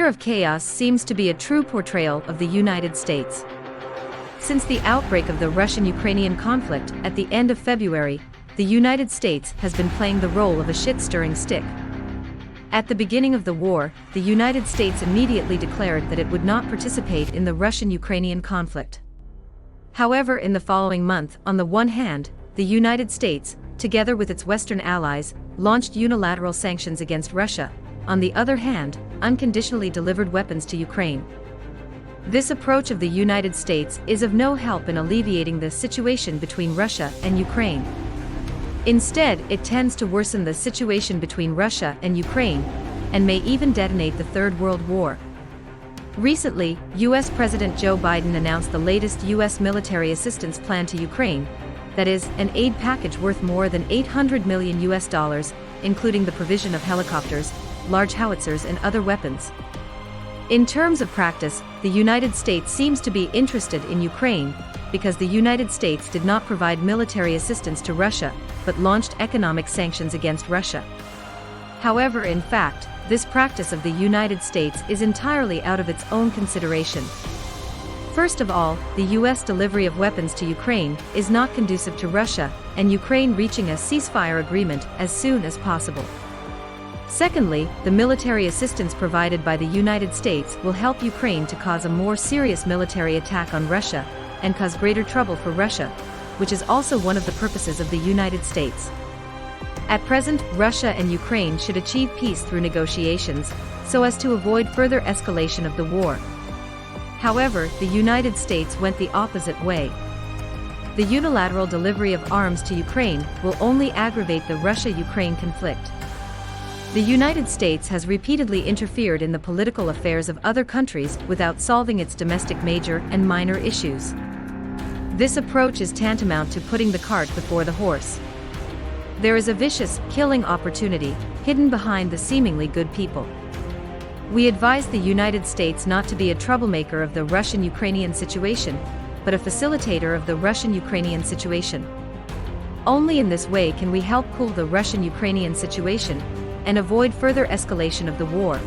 fear of chaos seems to be a true portrayal of the United States. Since the outbreak of the Russian-Ukrainian conflict at the end of February, the United States has been playing the role of a shit-stirring stick. At the beginning of the war, the United States immediately declared that it would not participate in the Russian-Ukrainian conflict. However, in the following month, on the one hand, the United States, together with its Western allies, launched unilateral sanctions against Russia, on the other hand, unconditionally delivered weapons to Ukraine. This approach of the United States is of no help in alleviating the situation between Russia and Ukraine. Instead, it tends to worsen the situation between Russia and Ukraine, and may even detonate the Third World War. Recently, U.S. President Joe Biden announced the latest U.S. military assistance plan to Ukraine, that is, an aid package worth more than $800 million, including the provision of helicopters, large howitzers and other weapons. In terms of practice, the United States seems to be interested in Ukraine, because the United States did not provide military assistance to Russia, but launched economic sanctions against Russia. However, in fact, this practice of the United States is entirely out of its own consideration. First of all, the U.S. delivery of weapons to Ukraine is not conducive to Russia and Ukraine reaching a ceasefire agreement as soon as possible. Secondly, the military assistance provided by the United States will help Ukraine to cause a more serious military attack on Russia, and cause greater trouble for Russia, which is also one of the purposes of the United States. At present, Russia and Ukraine should achieve peace through negotiations, so as to avoid further escalation of the war. However, the United States went the opposite way. The unilateral delivery of arms to Ukraine will only aggravate the Russia-Ukraine conflict. The United States has repeatedly interfered in the political affairs of other countries without solving its domestic major and minor issues. This approach is tantamount to putting the cart before the horse. There is a vicious, killing opportunity hidden behind the seemingly good people. We advise the United States not to be a troublemaker of the Russian-Ukrainian situation, but a facilitator of the Russian-Ukrainian situation. Only in this way can we help cool the Russian-Ukrainian situation and avoid further escalation of the war.